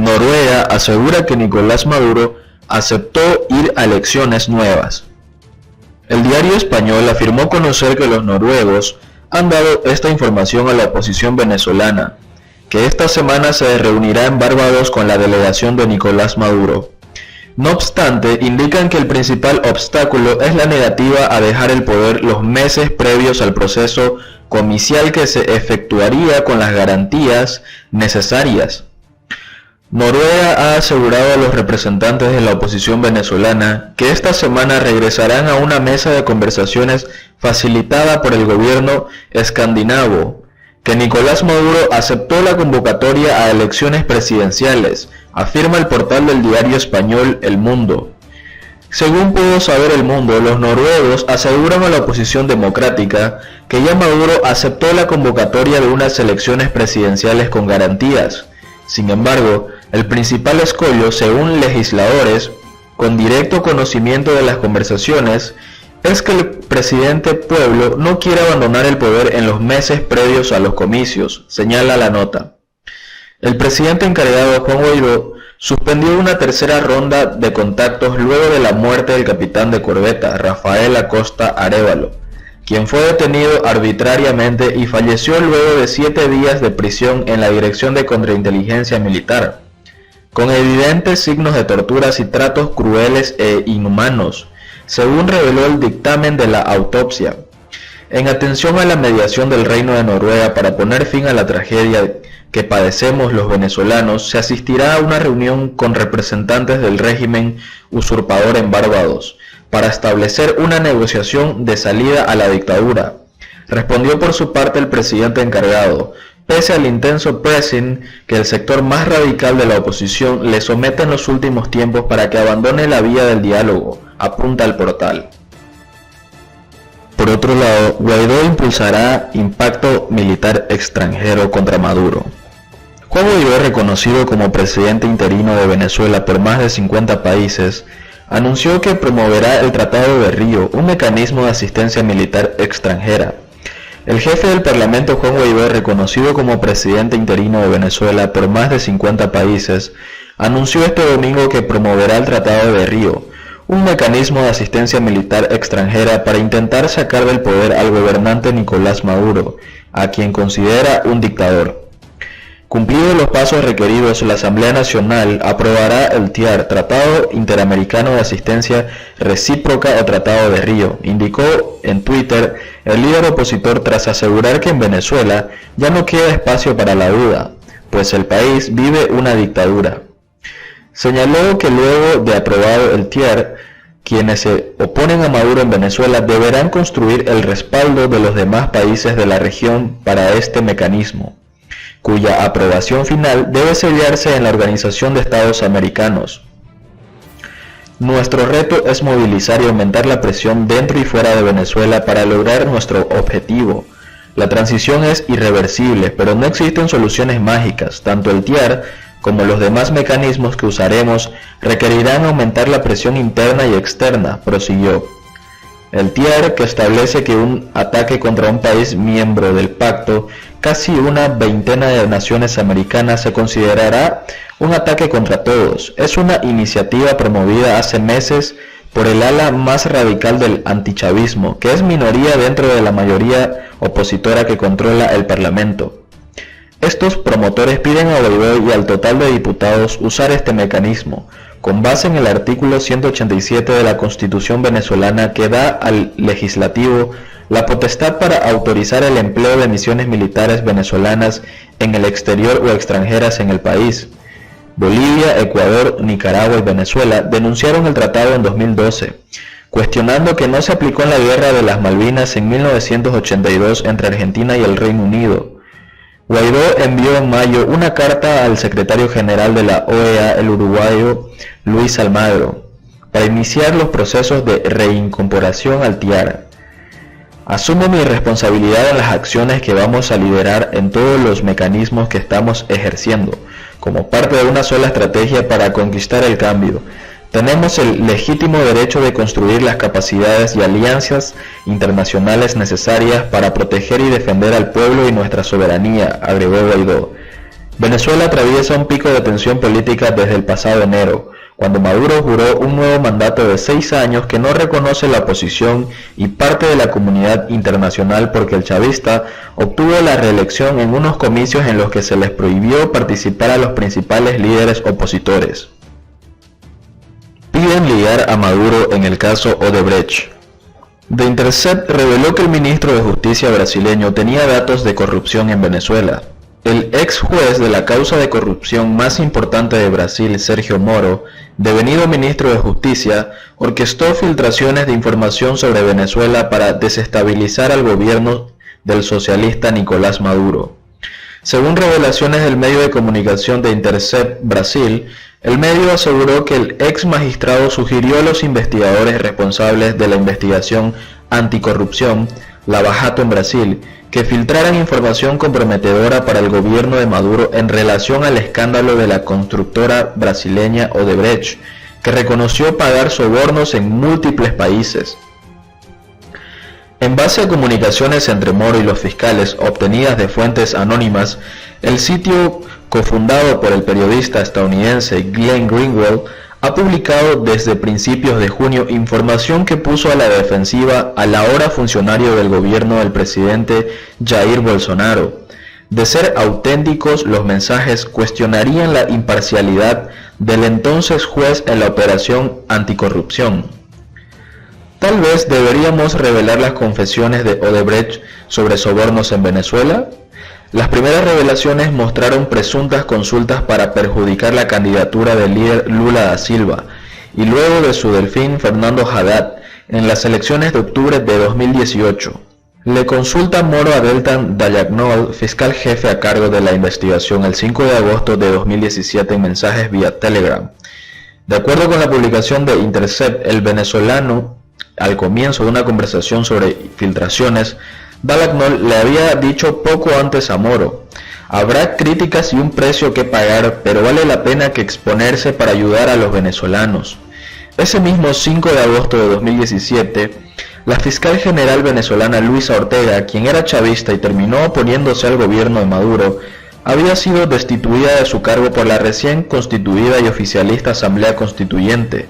Noruega asegura que Nicolás Maduro aceptó ir a elecciones nuevas. El diario español afirmó conocer que los noruegos han dado esta información a la oposición venezolana, que esta semana se reunirá en Barbados con la delegación de Nicolás Maduro. No obstante, indican que el principal obstáculo es la negativa a dejar el poder los meses previos al proceso comicial que se efectuaría con las garantías necesarias. Noruega ha asegurado a los representantes de la oposición venezolana que esta semana regresarán a una mesa de conversaciones facilitada por el gobierno escandinavo, que Nicolás Maduro aceptó la convocatoria a elecciones presidenciales, afirma el portal del diario español El Mundo. Según pudo saber El Mundo, los noruegos aseguran a la oposición democrática que ya Maduro aceptó la convocatoria de unas elecciones presidenciales con garantías. Sin embargo, el principal escollo, según legisladores con directo conocimiento de las conversaciones, es que el presidente Pueblo no quiere abandonar el poder en los meses previos a los comicios, señala la nota. El presidente encargado, Juan Guaidó, suspendió una tercera ronda de contactos luego de la muerte del capitán de corbeta, Rafael Acosta Arévalo, quien fue detenido arbitrariamente y falleció luego de 7 días de prisión en la Dirección de Contrainteligencia Militar, con evidentes signos de torturas y tratos crueles e inhumanos, según reveló el dictamen de la autopsia. En atención a la mediación del Reino de Noruega para poner fin a la tragedia que padecemos los venezolanos, se asistirá a una reunión con representantes del régimen usurpador en Barbados, para establecer una negociación de salida a la dictadura, respondió por su parte el presidente encargado, pese al intenso pressing que el sector más radical de la oposición le somete en los últimos tiempos para que abandone la vía del diálogo, apunta el portal. Por otro lado, Guaidó impulsará impacto militar extranjero contra Maduro. Juan Guaidó, reconocido como presidente interino de Venezuela por más de 50 países, anunció que promoverá el Tratado de Río, un mecanismo de asistencia militar extranjera. El jefe del Parlamento, Juan Guaidó, reconocido como presidente interino de Venezuela por más de 50 países, anunció este domingo que promoverá el Tratado de Río, un mecanismo de asistencia militar extranjera para intentar sacar del poder al gobernante Nicolás Maduro, a quien considera un dictador. Cumplidos los pasos requeridos, la Asamblea Nacional aprobará el TIAR, Tratado Interamericano de Asistencia Recíproca o Tratado de Río, indicó en Twitter el líder opositor tras asegurar que en Venezuela ya no queda espacio para la duda, pues el país vive una dictadura. Señaló que luego de aprobado el TIAR, quienes se oponen a Maduro en Venezuela deberán construir el respaldo de los demás países de la región para este mecanismo, cuya aprobación final debe sellarse en la Organización de Estados Americanos. Nuestro reto es movilizar y aumentar la presión dentro y fuera de Venezuela para lograr nuestro objetivo. La transición es irreversible, pero no existen soluciones mágicas. Tanto el TIAR como los demás mecanismos que usaremos requerirán aumentar la presión interna y externa, prosiguió. El TIAR, que establece que un ataque contra un país miembro del pacto, casi una veintena de naciones americanas, se considerará un ataque contra todos. Es una iniciativa promovida hace meses por el ala más radical del antichavismo, que es minoría dentro de la mayoría opositora que controla el Parlamento. Estos promotores piden a Guaidó y al total de diputados usar este mecanismo, con base en el artículo 187 de la Constitución venezolana, que da al legislativo la potestad para autorizar el empleo de misiones militares venezolanas en el exterior o extranjeras en el país. Bolivia, Ecuador, Nicaragua y Venezuela denunciaron el tratado en 2012, cuestionando que no se aplicó en la Guerra de las Malvinas en 1982 entre Argentina y el Reino Unido. Guaidó envió en mayo una carta al secretario general de la OEA, el uruguayo Luis Almagro, para iniciar los procesos de reincorporación al TIAR. Asumo mi responsabilidad en las acciones que vamos a liderar en todos los mecanismos que estamos ejerciendo, como parte de una sola estrategia para conquistar el cambio. Tenemos el legítimo derecho de construir las capacidades y alianzas internacionales necesarias para proteger y defender al pueblo y nuestra soberanía, agregó Guaidó. Venezuela atraviesa un pico de tensión política desde el pasado enero, cuando Maduro juró un nuevo mandato de 6 años que no reconoce la oposición y parte de la comunidad internacional porque el chavista obtuvo la reelección en unos comicios en los que se les prohibió participar a los principales líderes opositores. Piden ligar a Maduro en el caso Odebrecht. The Intercept reveló que el ministro de Justicia brasileño tenía datos de corrupción en Venezuela. El ex juez de la causa de corrupción más importante de Brasil, Sergio Moro, devenido ministro de Justicia, orquestó filtraciones de información sobre Venezuela para desestabilizar al gobierno del socialista Nicolás Maduro. Según revelaciones del medio de comunicación de Intercept Brasil, el medio aseguró que el ex magistrado sugirió a los investigadores responsables de la investigación anticorrupción, Lava Jato en Brasil, que filtraran información comprometedora para el gobierno de Maduro en relación al escándalo de la constructora brasileña Odebrecht, que reconoció pagar sobornos en múltiples países. En base a comunicaciones entre Moro y los fiscales obtenidas de fuentes anónimas, el sitio cofundado por el periodista estadounidense Glenn Greenwald ha publicado desde principios de junio información que puso a la defensiva al ahora funcionario del gobierno del presidente Jair Bolsonaro. De ser auténticos, los mensajes cuestionarían la imparcialidad del entonces juez en la operación anticorrupción. Tal vez deberíamos revelar las confesiones de Odebrecht sobre sobornos en Venezuela. Las primeras revelaciones mostraron presuntas consultas para perjudicar la candidatura del líder Lula da Silva y luego de su delfín Fernando Haddad en las elecciones de octubre de 2018. Le consulta Moro a Deltan Dallagnol, fiscal jefe a cargo de la investigación, el 5 de agosto de 2017 en mensajes vía Telegram. De acuerdo con la publicación de Intercept, el venezolano, al comienzo de una conversación sobre filtraciones, Dallagnol le había dicho poco antes a Moro: habrá críticas y un precio que pagar, pero vale la pena que exponerse para ayudar a los venezolanos. Ese mismo 5 de agosto de 2017, la fiscal general venezolana Luisa Ortega, quien era chavista y terminó oponiéndose al gobierno de Maduro, había sido destituida de su cargo por la recién constituida y oficialista Asamblea Constituyente.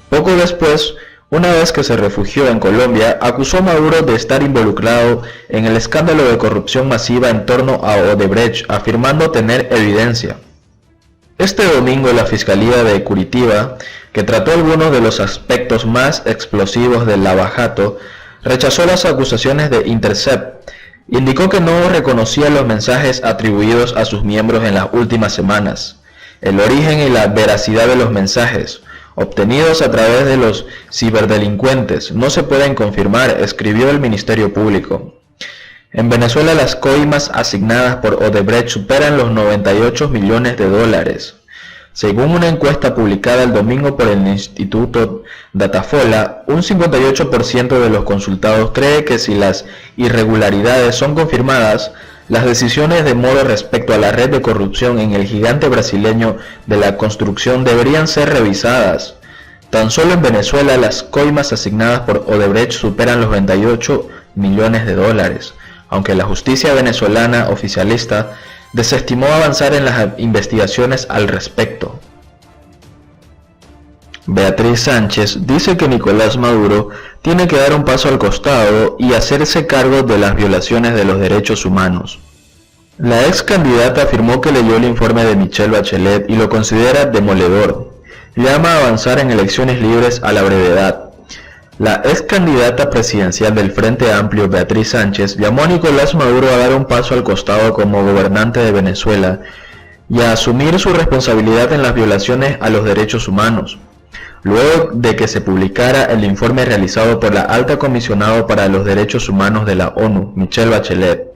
Poco después, una vez que se refugió en Colombia, acusó a Maduro de estar involucrado en el escándalo de corrupción masiva en torno a Odebrecht, afirmando tener evidencia. Este domingo, la Fiscalía de Curitiba, que trató algunos de los aspectos más explosivos del Lava Jato, rechazó las acusaciones de Intercept. Indicó que no reconocía los mensajes atribuidos a sus miembros en las últimas semanas, el origen y la veracidad de los mensajes obtenidos a través de los ciberdelincuentes no se pueden confirmar, escribió el Ministerio Público. En Venezuela, las coimas asignadas por Odebrecht superan los 98 millones de dólares. Según una encuesta publicada el domingo por el Instituto Datafola, un 58% de los consultados cree que si las irregularidades son confirmadas, las decisiones de Moro respecto a la red de corrupción en el gigante brasileño de la construcción deberían ser revisadas. Tan solo en Venezuela, las coimas asignadas por Odebrecht superan los 28 millones de dólares, aunque la justicia venezolana oficialista desestimó avanzar en las investigaciones al respecto. Beatriz Sánchez dice que Nicolás Maduro tiene que dar un paso al costado y hacerse cargo de las violaciones de los derechos humanos. La ex candidata afirmó que leyó el informe de Michelle Bachelet y lo considera demoledor. Llama a avanzar en elecciones libres a la brevedad. La ex candidata presidencial del Frente Amplio, Beatriz Sánchez, llamó a Nicolás Maduro a dar un paso al costado como gobernante de Venezuela y a asumir su responsabilidad en las violaciones a los derechos humanos, luego de que se publicara el informe realizado por la alta comisionada para los derechos humanos de la ONU, Michelle Bachelet.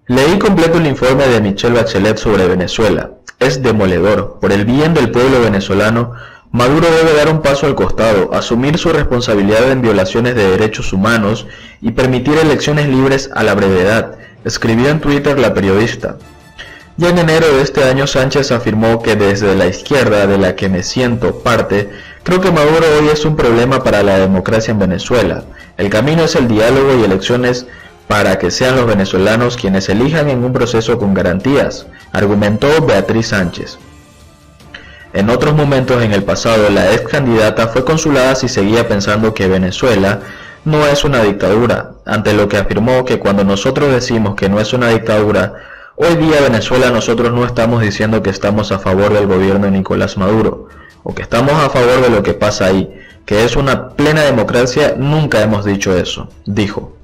Leí completo el informe de Michelle Bachelet sobre Venezuela. Es demoledor. Por el bien del pueblo venezolano, Maduro debe dar un paso al costado, asumir su responsabilidad en violaciones de derechos humanos y permitir elecciones libres a la brevedad, escribió en Twitter la periodista. Ya en enero de este año, Sánchez afirmó que desde la izquierda, de la que me siento parte, creo que Maduro hoy es un problema para la democracia en Venezuela. El camino es el diálogo y elecciones para que sean los venezolanos quienes elijan en un proceso con garantías, argumentó Beatriz Sánchez. En otros momentos en el pasado, la ex candidata fue consulada si seguía pensando que Venezuela no es una dictadura, ante lo que afirmó que cuando nosotros decimos que no es una dictadura, hoy día Venezuela nosotros no estamos diciendo que estamos a favor del gobierno de Nicolás Maduro, o que estamos a favor de lo que pasa ahí, que es una plena democracia, nunca hemos dicho eso, dijo.